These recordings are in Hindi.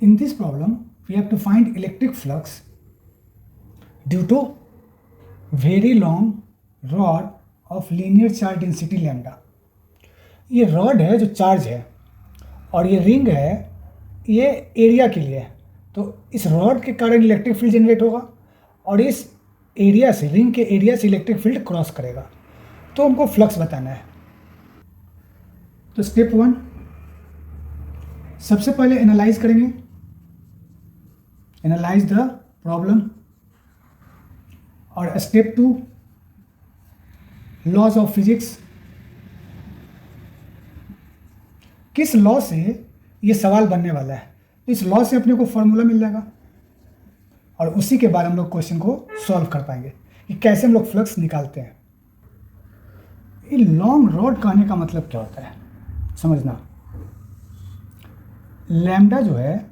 In this problem, we have to find electric flux due to very long rod of linear charge density lambda. ये रॉड है जो चार्ज है और ये रिंग है, ये एरिया के लिए है। तो इस रॉड के कारण इलेक्ट्रिक फील्ड जनरेट होगा और इस एरिया से, रिंग के एरिया से इलेक्ट्रिक फील्ड क्रॉस करेगा। तो हमको फ्लक्स बताना है। तो स्टेप 1 सबसे पहले एनालाइज करेंगे, एनालाइज द प्रॉब्लम। और स्टेप 2 लॉज ऑफ फिजिक्स, किस लॉ से ये सवाल बनने वाला है। तो इस लॉ से अपने को फॉर्मूला मिल जाएगा और उसी के बाद हम लोग क्वेश्चन को सॉल्व कर पाएंगे कि कैसे हम लोग फ्लक्स निकालते हैं। ये लॉन्ग रॉड कहने का मतलब क्या होता है समझना। लैम्डा जो है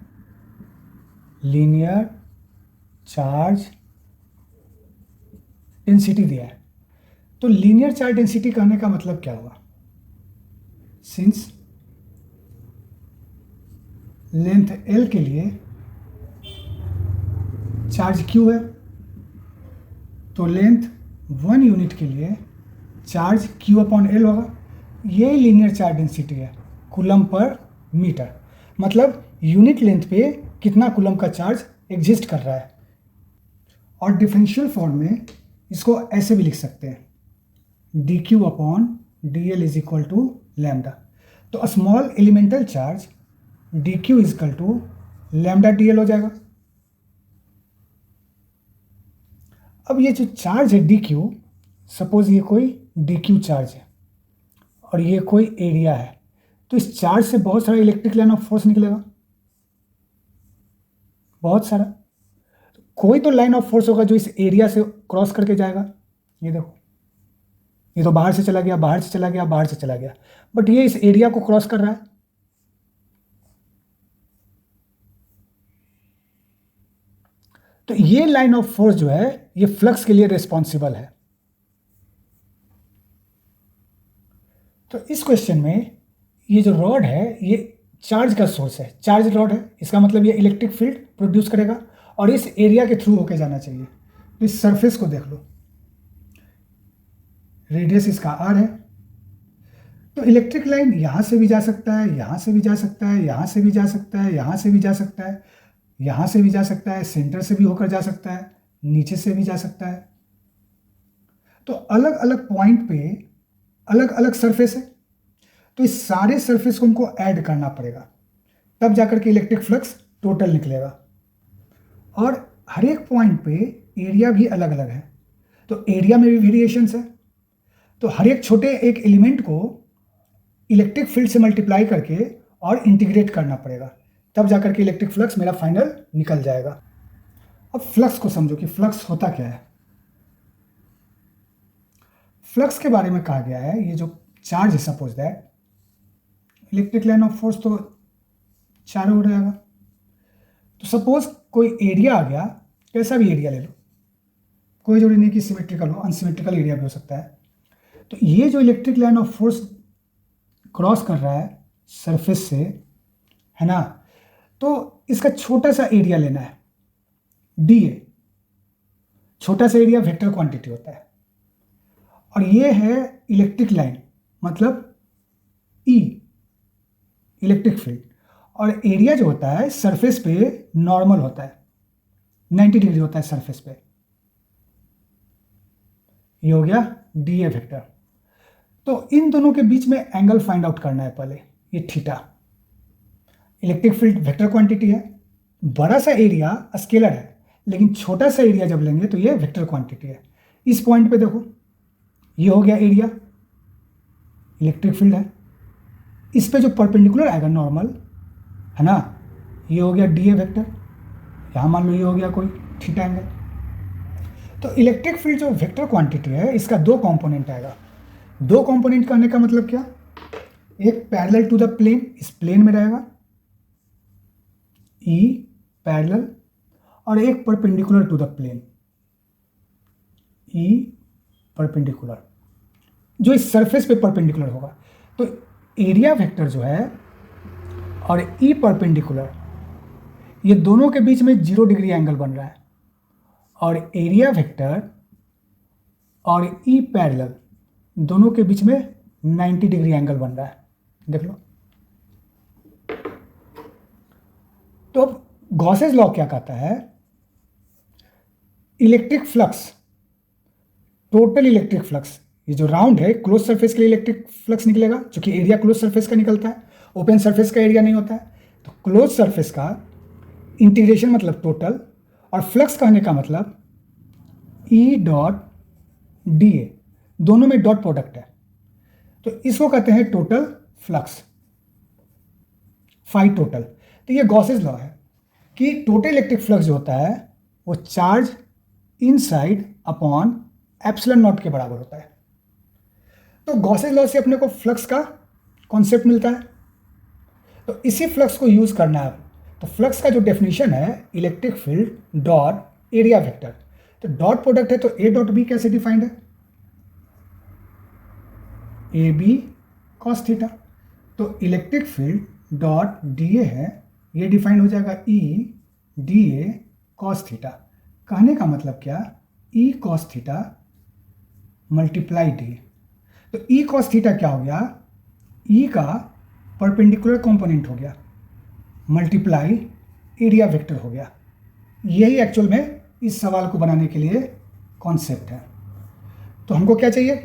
लीनियर चार्ज डेंसिटी दिया है। तो लीनियर चार्ज डेंसिटी कहने का मतलब क्या होगा, सिंस लेंथ L के लिए चार्ज Q है, तो लेंथ 1 यूनिट के लिए चार्ज Q/L होगा। ये लीनियर चार्ज डेंसिटी है कूलम पर मीटर, मतलब यूनिट लेंथ पे कितना कूलम का चार्ज एग्जिस्ट कर रहा है। और डिफरेंशियल फॉर्म में इसको ऐसे भी लिख सकते हैं, dQ/dL is equal to lambda. तो small elemental charge dQ is equal to lambda dL हो जाएगा। अब ये जो चार्ज है dQ, सपोज ये कोई dQ चार्ज है और ये कोई एरिया है, तो इस चार्ज से बहुत सारा इलेक्ट्रिक लाइन ऑफ फोर्स निकलेगा, बहुत सारा। तो कोई तो लाइन ऑफ फोर्स होगा जो इस एरिया से क्रॉस करके जाएगा। ये देखो, ये तो बाहर से चला गया, बाहर से चला गया, बाहर से चला गया, बट ये इस एरिया को क्रॉस कर रहा है। तो ये लाइन ऑफ फोर्स जो है ये फ्लक्स के लिए रिस्पॉन्सिबल है। तो इस क्वेश्चन में ये जो रॉड है ये चार्ज का सोर्स है, चार्ज रॉड है, इसका मतलब ये इलेक्ट्रिक फील्ड प्रोड्यूस करेगा और इस एरिया के थ्रू होके जाना चाहिए। तो इस सरफेस को देख लो, रेडियस इसका r है। तो इलेक्ट्रिक लाइन यहां से भी जा सकता है, यहां से भी जा सकता है, यहां से भी जा सकता है, यहां से भी जा सकता है, यहां से भी जा सकता है, सेंटर से भी होकर जा सकता है, नीचे से भी जा सकता है। तो अलग अलग पॉइंट पे अलग अलग सरफेस है, तो इस सारे सरफेस को हमको ऐड करना पड़ेगा, तब जाकर के इलेक्ट्रिक फ्लक्स टोटल निकलेगा। और हर एक पॉइंट पे एरिया भी अलग अलग है, तो एरिया में भी वेरिएशंस है। तो हर एक छोटे एक एलिमेंट को इलेक्ट्रिक फील्ड से मल्टीप्लाई करके और इंटीग्रेट करना पड़ेगा, तब जाकर के इलेक्ट्रिक फ्लक्स मेरा फाइनल निकल जाएगा। अब फ्लक्स को समझो कि फ्लक्स होता क्या है। फ्लक्स के बारे में कहा गया है, ये जो चार्ज है, suppose that electric line of force तो चारों हो रहेगा। तो सपोज कोई एरिया आ गया, कैसा भी एरिया ले लो, कोई जरूरी नहीं कि सिमेट्रिकल हो, अनसिमेट्रिकल एरिया भी हो सकता है। तो ये जो electric line of force cross कर रहा है सरफेस से, है ना, तो इसका छोटा सा एरिया लेना है, dA। छोटा सा एरिया वेक्टर क्वांटिटी होता है और ये है इलेक्ट्रिक लाइन, मतलब E इलेक्ट्रिक फील्ड। और एरिया जो होता है सरफेस पे नॉर्मल होता है, 90 डिग्री होता है सरफेस पे। ये हो गया dA वेक्टर। तो इन दोनों के बीच में एंगल फाइंड आउट करना है पहले, ये theta. Electric field vector quantity है, बड़ा सा एरिया स्केलर है, लेकिन छोटा सा एरिया जब लेंगे तो ये वेक्टर क्वांटिटी है। इस पॉइंट पे देखो, ये हो गया एरिया, इलेक्ट्रिक फील्ड है। इस पे जो परपेंडिकुलर आएगा नॉर्मल, है ना, ये हो गया dA वेक्टर। यहाँ मान लो ये हो गया कोई थीटा एंगल। तो इलेक्ट्रिक फील्ड जो वेक्टर क्वांटिटी है इसका दो कंपोनेंट आएगा। दो कंपोनेंट कहने का मतलब क्या, एक पैरेलल टू द प्लेन, इस प्लेन में रहेगा E पैरेलल, और एक perpendicular to the plane E perpendicular, जो इस सरफेस पे परपेंडिकुलर होगा। तो एरिया वेक्टर जो है और E परपेंडिकुलर, ये दोनों के बीच में 0 डिग्री एंगल बन रहा है, और एरिया वेक्टर और ई पैरेलल दोनों के बीच में 90 डिग्री एंगल बन रहा है। देख लो। तो अब गॉसेस लॉ क्या कहता है, electric flux, total electric flux, ये जो राउंड है क्लोज सरफेस के लिए इलेक्ट्रिक फ्लक्स निकलेगा, क्योंकि एरिया क्लोज सरफेस का निकलता है, ओपन सरफेस का एरिया नहीं होता है। तो क्लोज सरफेस का इंटीग्रेशन मतलब टोटल, और फ्लक्स कहने का मतलब ई डॉट डी ए, दोनों में डॉट प्रोडक्ट है, तो इसको कहते हैं टोटल फ्लक्स, फाई टोटल। तो ये गॉसेस लॉ है कि टोटल इलेक्ट्रिक फ्लक्स जो होता है वो charge inside upon epsilon not के बराबर होता है। तो गॉसेस लॉ से अपने को फ्लक्स का कॉन्सेप्ट मिलता है, तो इसी फ्लक्स को यूज करना है। तो फ्लक्स का जो डेफिनेशन है electric field dot area vector, तो डॉट प्रोडक्ट है, तो ए डॉट बी कैसे डिफाइंड है, ए बी कॉस थीटा। तो electric field dot D A है, ये डिफाइंड हो जाएगा E D A cos theta. कहने का मतलब क्या, ई कॉस थीटा मल्टीप्लाई डी। तो ई कॉस थीटा क्या हो गया, ई का परपेंडिकुलर कंपोनेंट हो गया मल्टीप्लाई एरिया वेक्टर हो गया। यही एक्चुअल में इस सवाल को बनाने के लिए कॉन्सेप्ट है। तो हमको क्या चाहिए,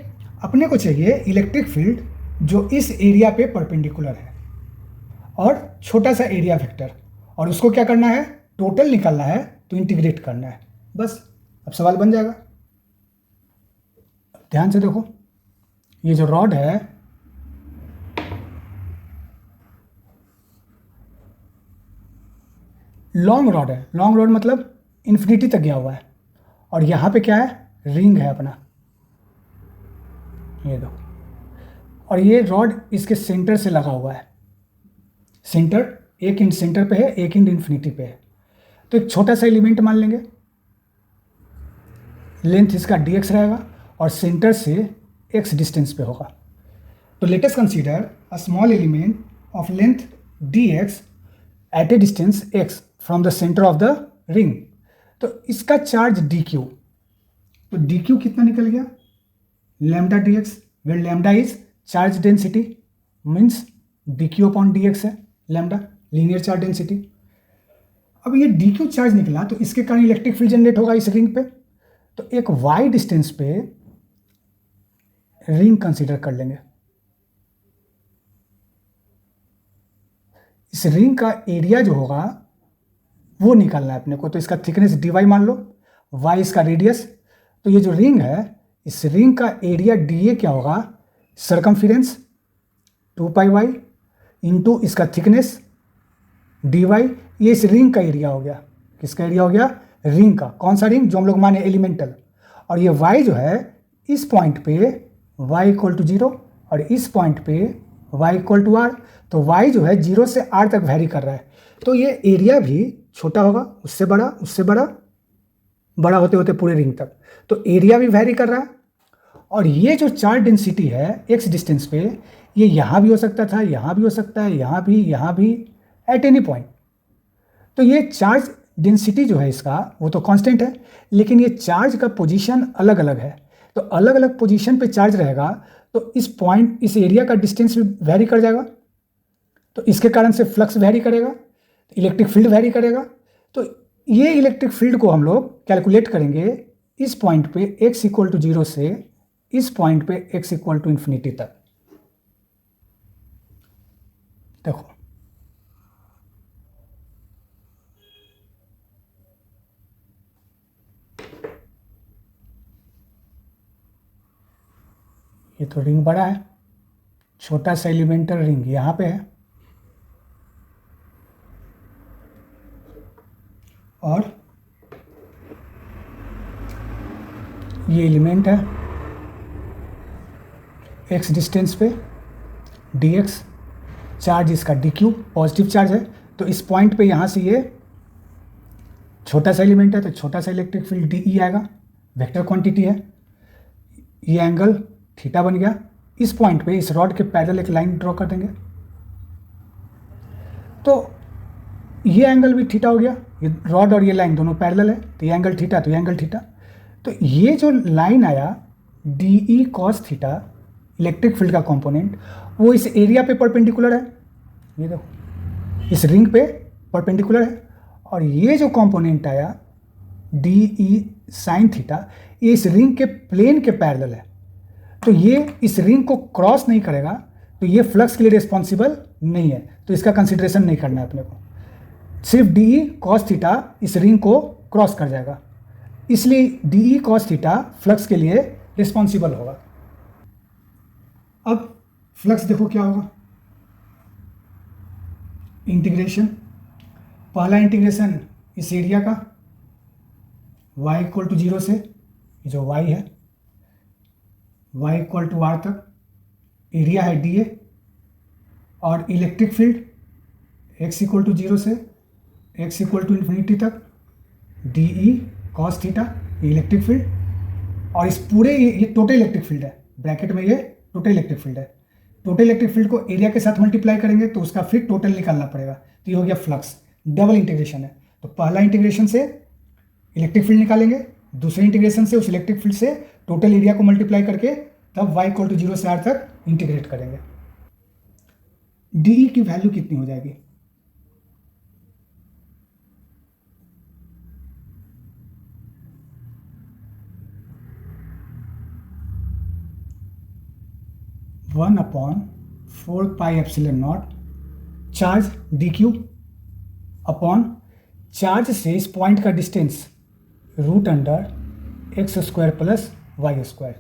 अपने को चाहिए इलेक्ट्रिक फील्ड जो इस एरिया पे परपेंडिकुलर है और छोटा सा एरिया वेक्टर, और उसको क्या करना है, टोटल निकालना है, तो इंटीग्रेट करना है, बस अब सवाल बन जाएगा। ध्यान से देखो, ये जो रॉड है लॉन्ग रॉड है, लॉन्ग रॉड मतलब इन्फिनिटी तक गया हुआ है, और यहाँ पे क्या है, रिंग है अपना, ये दो, और ये रॉड इसके सेंटर से लगा हुआ है, सेंटर एक इंड सेंटर पे है, एक इंड इन्फिनिटी पे है। तो एक छोटा सा एलिमेंट मान लेंगे, लेंथ इसका dx रहेगा और सेंटर से x डिस्टेंस पे होगा। तो let us consider a small element of length dx at a distance x from the centre of the ring. तो इसका चार्ज dq, तो dq कितना निकल गया, lambda dx, where lambda is charge density, means dq upon dx है लैम्डा, लीनियर चार्ज डेंसिटी। अब ये dq चार्ज निकला, तो इसके कारण इलेक्ट्रिक फील्ड जनरेट होगा इस रिंग पे। तो एक y डिस्टेंस पे रिंग कंसीडर कर लेंगे, इस रिंग का एरिया जो होगा वो निकालना है अपने को। तो इसका थिकनेस dy मान लो, y इसका रेडियस, तो ये जो रिंग है इस रिंग का एरिया dA क्या होगा, सरकमफेरेंस 2πy इंटू इसका थिकनेस dy, ये इस रिंग का एरिया हो गया। किसका एरिया हो गया, रिंग का। कौन सा रिंग, जो हम लोग माने एलिमेंटल। और ये y जो है इस पॉइंट पे y इक्वल टू 0 और इस पॉइंट पे y इक्वल टू r। तो y जो है 0 से r तक वैरी कर रहा है, तो ये एरिया भी छोटा होगा, उससे बड़ा, उससे बड़ा, बड़ा होते होते पूरे रिंग तक। तो एरिया भी वैरी कर रहा है। और ये जो चार्ज डेंसिटी है x डिस्टेंस पे, ये यहाँ भी हो सकता था, यहाँ भी हो सकता है, यहाँ भी, एट एनी पॉइंट। तो ये चार्ज डेंसिटी जो है इसका वो तो कांस्टेंट है, लेकिन ये चार्ज का पोजीशन अलग अलग है। तो अलग अलग पोजीशन पे चार्ज रहेगा, तो इस पॉइंट, इस एरिया का डिस्टेंस भी वैरी कर जाएगा, तो इसके कारण से फ्लक्स वैरी करेगा, इलेक्ट्रिक फील्ड वैरी करेगा। तो ये इलेक्ट्रिक फील्ड को हम लोग कैलकुलेट करेंगे इस पॉइंट पे x इक्वल टू 0 से इस पॉइंट पे x इक्वल टू इन्फिनिटी तक। देखो ये तो रिंग बड़ा है, छोटा सा एलिमेंटल रिंग यहाँ पे है, और ये एलिमेंट है x डिस्टेंस पे dx, चार्ज इसका dq पॉजिटिव चार्ज है। तो इस पॉइंट पे यहाँ से ये छोटा सा एलिमेंट है, तो छोटा सा इलेक्ट्रिक फील्ड dE आएगा, वेक्टर क्वांटिटी है, ये एंगल थीटा बन गया। इस पॉइंट पे इस रॉड के पैरेलल एक लाइन ड्रॉ कर देंगे। तो ये एंगल भी थीटा हो गया, ये रॉड और ये लाइन दोनों पैरेलल है, तो ये एंगल थीटा, तो ये एंगल थीटा। तो ये जो लाइन आया D E cos theta electric field का कंपोनेंट, वो इस एरिया पे परपेंडिकुलर है, ये देखो इस रिंग पे परपेंडिकुलर है। और ये जो कंपोनेंट आया डी ई साइन थीटा, ये इस रिंग के प्लेन के पैरेलल है, तो ये इस रिंग को क्रॉस नहीं करेगा, तो ये फ्लक्स के लिए रिस्पॉन्सिबल नहीं है, तो इसका कंसिडरेशन नहीं करना है अपने को। सिर्फ डी ई कॉस थीटा इस रिंग को क्रॉस कर जाएगा, इसलिए D E cos theta flux के लिए रिस्पॉन्सिबल होगा। अब फ्लक्स देखो क्या होगा, इंटीग्रेशन, पहला इंटीग्रेशन इस एरिया का y इक्वल टू 0 से, ये जो y है y इक्वल टू r तक, एरिया है dA, और electric field x equal to 0 से x इक्वल टू इन्फिनिटी तक D E cos theta, electric field. और इस पूरे ये टोटल इलेक्ट्रिक फील्ड है, ब्रैकेट में ये टोटल इलेक्ट्रिक फील्ड है। टोटल इलेक्ट्रिक फील्ड को एरिया के साथ मल्टीप्लाई करेंगे तो उसका फिर टोटल निकालना पड़ेगा, तो ये हो गया फ्लक्स। डबल इंटीग्रेशन है, तो पहला इंटीग्रेशन से इलेक्ट्रिक फील्ड निकालेंगे, दूसरे इंटीग्रेशन से उस इलेक्ट्रिक फील्ड से टोटल एरिया को मल्टीप्लाई करके तब y इक्वल टू 0 से r तक इंटीग्रेट करेंगे। डी ई की वैल्यू कितनी हो जाएगी, one upon 4πε0 charge d q upon charge से इस पॉइंट का distance root under x square plus Y square.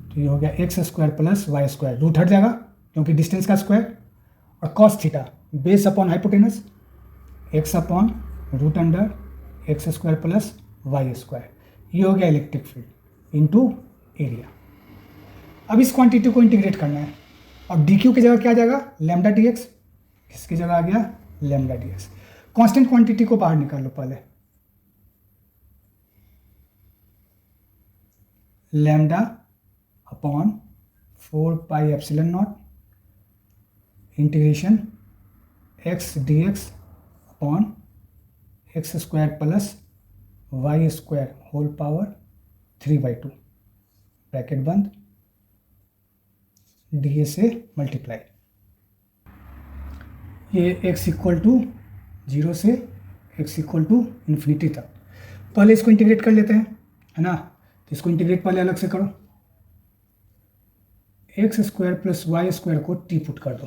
तो ये हो गया x square plus Y square, root हट जाएगा क्योंकि डिस्टेंस का स्क्वायर, और cos theta base upon hypotenuse x upon root under x square plus Y square. ये हो गया इलेक्ट्रिक फील्ड इनटू एरिया। अब इस क्वांटिटी को इंटीग्रेट करना है, और डी क्यू की जगह क्या आ जाएगा, लैम्डा डी एक्स, इसकी जगह आ गया lambda d x. Constant quantity को बाहर निकाल लो पहले, lambda upon 4πε0 integration x d x upon x square plus Y square whole power 3/2, bracket बंद, डी ए से मल्टीप्लाई। ये x इक्वल टू 0 से x इक्वल टू इन्फिनिटी तक। पहले इसको इंटीग्रेट कर लेते हैं, है ना, तो इसको इंटीग्रेट पहले अलग से करो, X square plus Y square को टी पुट कर दो,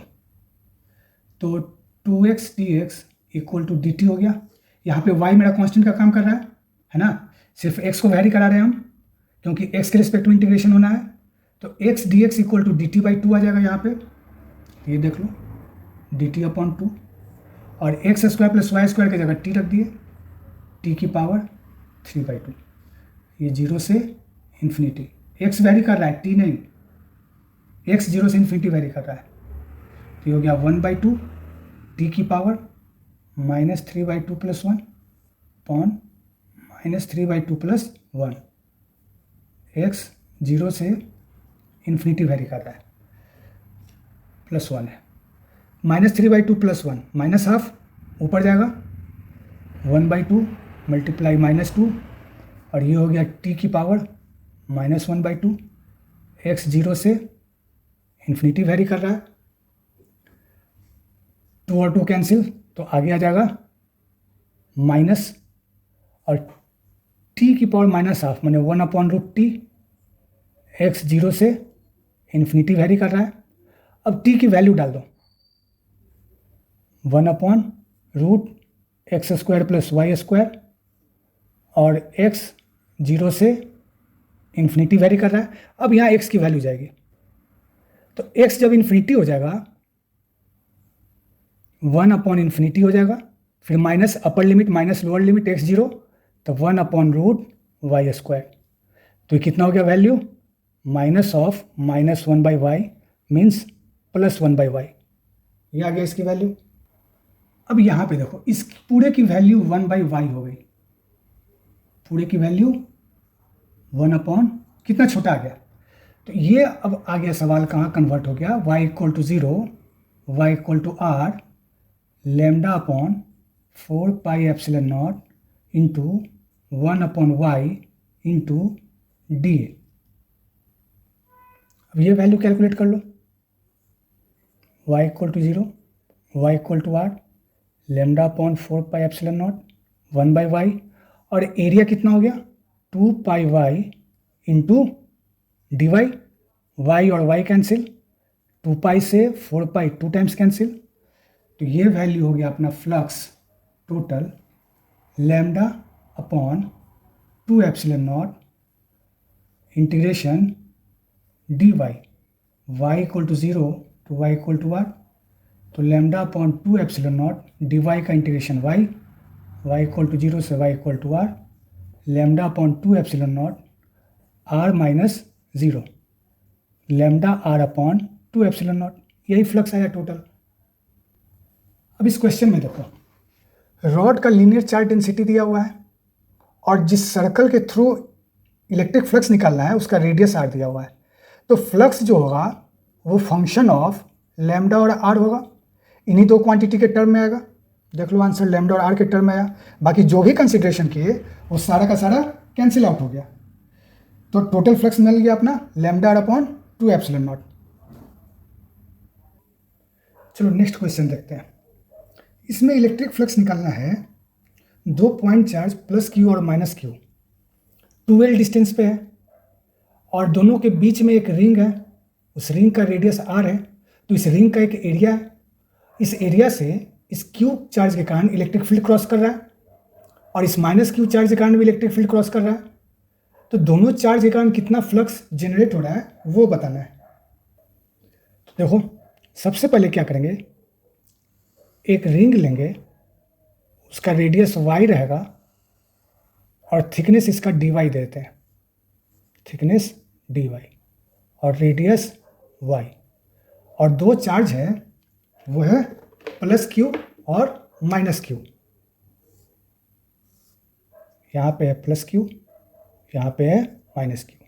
तो 2x dx equal to dt हो गया। यहाँ पे y मेरा कांस्टेंट का काम कर रहा है ना, सिर्फ x को वैरी करा रहे हैं हम, क्योंकि x के रिस्पेक्ट में इंटीग्रेशन होना है, तो x dx equal to dt/2 आ जाएगा यहाँ पे, ये देख लो dt अपॉन 2, और X square plus Y square की जगह t रख दिए, t की पावर 3/2, ये 0 से इन्फिनिटी, x वैरी कर रहा है t नहीं, x 0 से इन्फिनिटी वैरी कर रहा है, तो ये हो गया 1/2 t की power -3/2 plus 1 upon -3/2 plus 1, x 0 से इन्फिनिटी वैरी कर रहा है, प्लस 1 है, -3/2 प्लस 1 माइनस हाफ ऊपर जाएगा, 1/2 मल्टीप्लाई -2, और ये हो गया t की पावर -1/2, x 0 से इन्फिनिटी वैरी कर रहा है, 2 और 2 कैंसिल, तो आगे आ जाएगा माइनस, और t की पावर माइनस हाफ मैंने 1/√t, x 0 से इन्फिनिटी वैरी कर रहा है। अब t की वैल्यू डाल दो, 1/√x square plus Y square, और x 0 से इन्फिनिटी वैरी कर रहा है। अब यहाँ x की वैल्यू जाएगी, तो x जब इन्फिनिटी हो जाएगा 1/∞ हो जाएगा, फिर minus upper limit minus lower limit x 0, तो 1/√y स्क्वायर, तो ये कितना हो गया वैल्यू, -(-1/y) मीन्स +1/y, ये आ गया इसकी वैल्यू। अब यहाँ पे देखो इस पूरे की वैल्यू 1/y हो गई, पूरे की वैल्यू 1 कितना छोटा आ गया, तो ये अब आ गया सवाल कहाँ कन्वर्ट हो गया, y = 0, y = r, lambda upon 4πε0 into 1/y into d A. अब ये वैल्यू कैलकुलेट कर लो, y equal to 0, y equal to r, lambda upon 4πε0 1/y, और एरिया कितना हो गया 2πy into d y, y और वाई कैंसिल, 2π से 4π 2 टाइम्स कैंसिल, तो ये वैल्यू हो गया अपना flux total lambda upon 2ε0 integration d y, y equal to 0 to y equal to r, तो लैम्डा अपॉन 2ε0 डी वाई का integration y, y equal to 0 से y equal to r, lambda upon 2ε0 r minus 0, lambda r upon 2ε0, यही फ्लक्स आया टोटल। अब इस क्वेश्चन में देखो, रॉड का लीनियर चार्ज डेंसिटी दिया हुआ है और जिस सर्कल के थ्रू इलेक्ट्रिक फ्लक्स निकालना है उसका रेडियस आर दिया हुआ है, तो फ्लक्स जो होगा वो फंक्शन ऑफ लैम्डा और आर होगा, इन्हीं दो क्वांटिटी के टर्म में आएगा। देख लो आंसर लैम्डा और आर के टर्म में आया, बाकी जो भी कंसिडरेशन किए वो सारा का सारा कैंसिल आउट हो गया, तो टोटल फ्लक्स मिल गया अपना लैम्डा आर अपॉन 2ε0। चलो नेक्स्ट क्वेश्चन देखते हैं। इसमें इलेक्ट्रिक फ्लक्स निकालना है, 2 पॉइंट चार्ज प्लस क्यू और माइनस क्यू 2l डिस्टेंस पे है और दोनों के बीच में एक रिंग है, उस रिंग का रेडियस r है, तो इस रिंग का एक एरिया है, इस एरिया से इस क्यू चार्ज के कारण इलेक्ट्रिक फील्ड क्रॉस कर रहा है और इस माइनस क्यू चार्ज के कारण भी इलेक्ट्रिक फील्ड क्रॉस कर रहा है, तो दोनों चार्ज के कारण कितना फ्लक्स जनरेट हो रहा है वो बताना है। तो देखो सबसे पहले क्या करेंगे, एक रिंग लेंगे, उसका रेडियस y रहेगा और थिकनेस इसका dy देते हैं, थिकनेस dy और रेडियस y, और दो चार्ज है वो है प्लस क्यू और माइनस क्यू, यहाँ पे है प्लस क्यू, यहाँ पे है माइनस क्यू,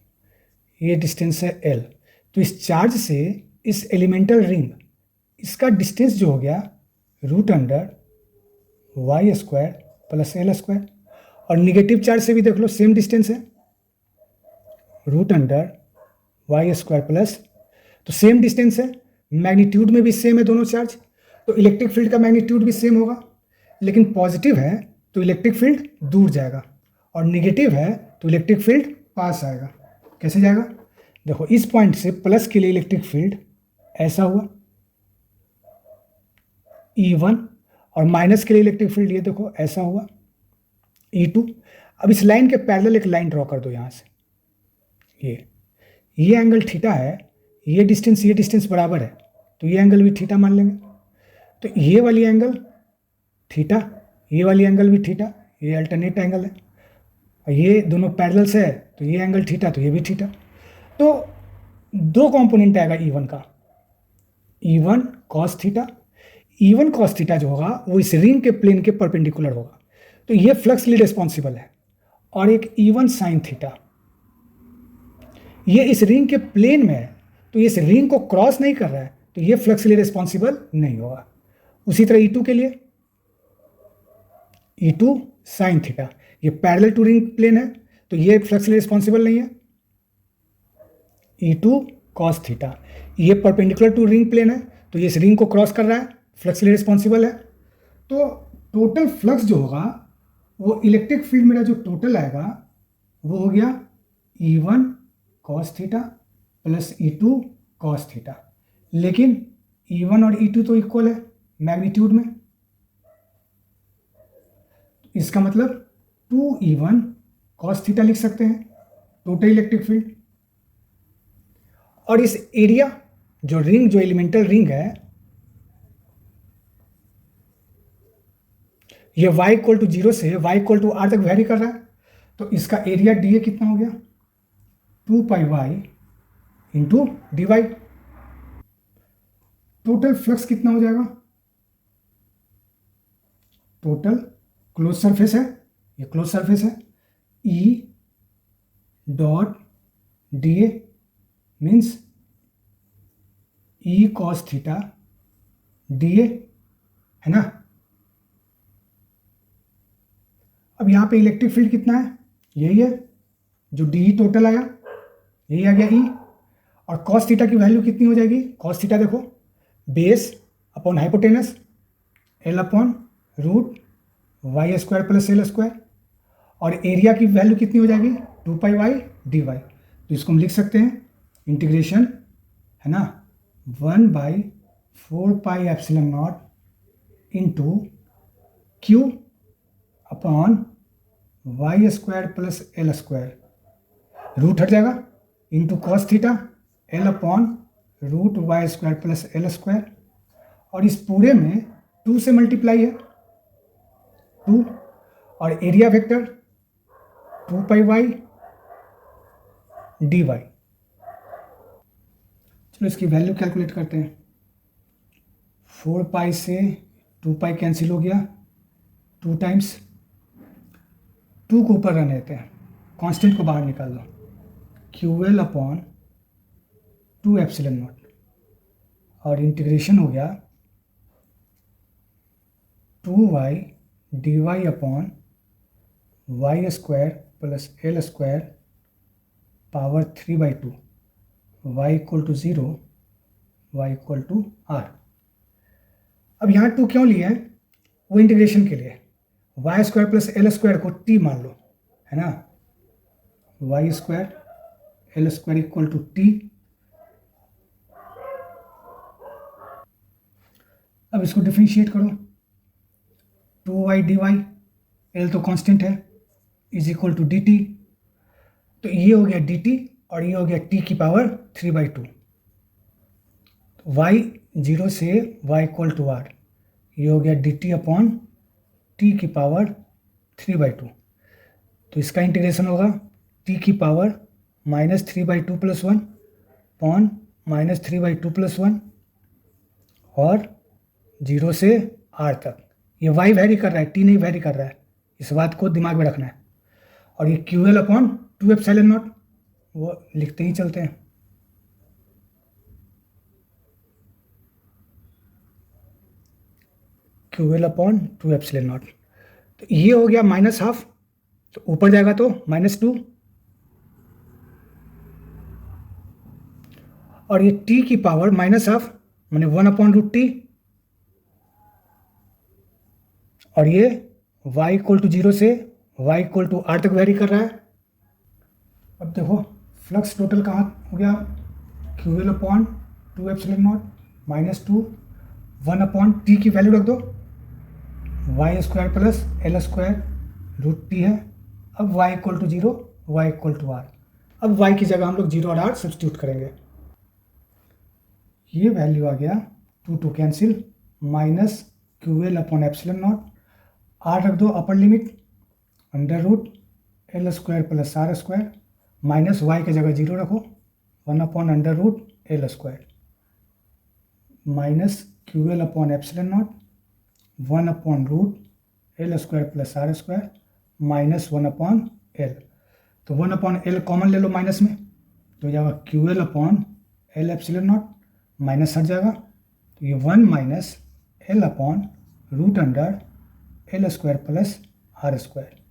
ये डिस्टेंस है l, तो इस चार्ज से इस एलिमेंटल रिंग इसका डिस्टेंस जो हो गया √y² प्लस l², और निगेटिव चार्ज से भी देख लो सेम डिस्टेंस है √y² प्लस, तो सेम डिस्टेंस है, मैग्नीट्यूड में भी सेम है दोनों चार्ज, तो इलेक्ट्रिक फील्ड का मैग्नीट्यूड भी सेम होगा, लेकिन पॉजिटिव है तो इलेक्ट्रिक फील्ड दूर जाएगा और निगेटिव है तो इलेक्ट्रिक फील्ड पास आएगा। कैसे जाएगा, देखो इस पॉइंट से प्लस के लिए इलेक्ट्रिक फील्ड ऐसा हुआ E1 और माइनस के लिए इलेक्ट्रिक फील्ड ये देखो ऐसा हुआ E2। अब इस लाइन के पैरेलल एक लाइन ड्रॉ कर दो यहाँ से, ये एंगल थीटा है, ये डिस्टेंस बराबर है, तो ये एंगल भी थीटा मान लेंगे, तो ये वाली एंगल थीटा, ये वाली एंगल भी थीटा, ये अल्टरनेट एंगल है, और ये दोनों पैरेलल से है तो ये एंगल थीटा तो ये भी थीटा, तो दो कंपोनेंट आएगा E1 का, E1 cos theta, E1 cos theta जो होगा वो इस रिंग के प्लेन के परपेंडिकुलर होगा, तो ये फ्लक्स लिए रिस्पॉन्सिबल है, और एक E1 sin थीटा, ये इस रिंग के प्लेन में है तो ये इस रिंग को क्रॉस नहीं कर रहा है, तो ये फ्लक्स लिए रिस्पॉन्सिबल नहीं होगा। उसी तरह E2 के लिए E2 sin थीटा, ये पैरेलल टू रिंग प्लेन है तो ये फ्लक्स लिए रिस्पॉन्सिबल नहीं है। E2 cos थीटा, ये परपेंडिकुलर टू रिंग प्लेन है तो ये इस रिंग को क्रॉस कर रहा है, फ्लक्स लिए रिस्पॉन्सिबल है। तो टोटल फ्लक्स जो होगा वो इलेक्ट्रिक फील्ड मेरा जो टोटल आएगा वो हो गया E1 cos theta plus E2 cos theta, लेकिन E1 और E2 तो इक्वल है मैग्नीट्यूड में, इसका मतलब 2E1 cos थीटा लिख सकते हैं टोटल इलेक्ट्रिक फील्ड, और इस एरिया जो एलिमेंटल रिंग है ये y इक्वल टू 0 से y इक्वल टू r तक वेरी कर रहा है, तो इसका एरिया dA कितना हो गया 2πy into dy। Total flux कितना हो जाएगा, टोटल क्लोज सरफेस है, ये क्लोज सरफेस है, E dot dA means E cos theta dA है ना, अब यहाँ पे इलेक्ट्रिक फील्ड कितना है, यही है जो डी टोटल आया, यही आ गया ई। और कॉस थीटा की वैल्यू कितनी हो जाएगी, कॉस थीटा देखो base upon hypotenuse L upon root Y square plus L square. और एरिया की वैल्यू कितनी हो जाएगी 2 पाई वाई डी वाई। तो इसको हम लिख सकते हैं इंटीग्रेशन है ना 1/4 pi epsilon naught into Q upon Y square plus L square, root हट जाएगा, into cos theta L upon root Y square plus L square. और इस पूरे में 2 से मल्टीप्लाई है 2, और एरिया वेक्टर 2 पाई वाई डी वाई। चलो इसकी वैल्यू कैलकुलेट करते हैं। 4 पाई से 2 पाई कैंसिल हो गया, 2 टाइम्स 2 को ऊपर रहने देते हैं, कांस्टेंट को बाहर निकाल दो, Q L upon 2 epsilon naught. और इंटीग्रेशन हो गया 2y D Y upon Y square plus L square power 3/2, y equal to 0, y equal to R. अब यहाँ 2 क्यों लिए हैं, वो इंटीग्रेशन के लिए। Y square plus L square को t मान लो, है ना, Y square L square equal to T. अब इसको डिफरेंशिएट करो, 2y डी वाई, एल तो कांस्टेंट है, is equal to D T. तो ये हो गया डी टी और ये हो गया t की पावर 3/2। y 0 से y इक्वल टू आर, ये हो गया डी टी अपॉन टी की पावर 3/2। तो इसका इंटीग्रेशन होगा t की पावर -3/2 + 1 अपॉन -3/2 + 1 और 0 से r तक। ये y वैरी कर रहा है, t नहीं वैरी कर रहा है, इस बात को दिमाग में रखना है। और ये Q L upon 2 epsilon not, वो लिखते ही चलते हैं। Q L upon 2 epsilon not. तो ये हो गया -½ तो ऊपर जाएगा तो -2, और ये t की पावर -½ माने 1/√t, और ये y इक्वल टू 0 से y इक्वल टू r तक वेरी कर रहा है। अब देखो फ्लक्स टोटल कहाँ हो गया, Q L upon 2 epsilon naught -2 1/t की वैल्यू रख दो, Y square plus L square √t है। अब y equal to 0, y equal to r। अब y की जगह हम लोग 0 और r सब्स्टिट्यूट करेंगे। ये वैल्यू आ गया 2 cancel, Q L upon epsilon not, r रख दो upper limit √l square plus r square, minus y की जगह 0 रखो, 1/√l square minus Q L upon epsilon not 1/√l square plus r square minus 1/l। तो 1/l कॉमन ले लो माइनस में, तो हो जाएगा Q L upon L epsilon not, minus हट जाएगा, तो ये 1 minus L upon √l square plus r square.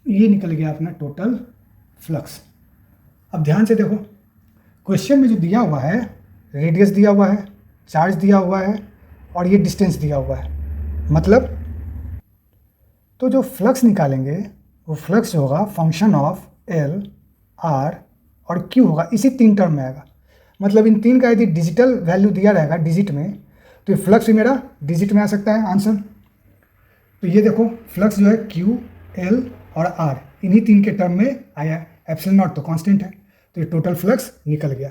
ये निकल गया अपना टोटल फ्लक्स। अब ध्यान से देखो, क्वेश्चन में जो दिया हुआ है, रेडियस दिया हुआ है, चार्ज दिया हुआ है और ये डिस्टेंस दिया हुआ है, मतलब तो जो फ्लक्स निकालेंगे वो फ्लक्स होगा फंक्शन ऑफ एल, आर और क्यू होगा, इसी 3 टर्म में आएगा। मतलब इन 3 का यदि डिजिटल वैल्यू दिया रहेगा डिजिट में, तो ये फ्लक्स भी मेरा डिजिट में आ सकता है आंसर। तो ये देखो फ्लक्स जो है क्यू, एल और आर, इन्हीं 3 के टर्म में आया। एप्सिलॉन नॉट तो कांस्टेंट है, तो ये टोटल फ्लक्स निकल गया।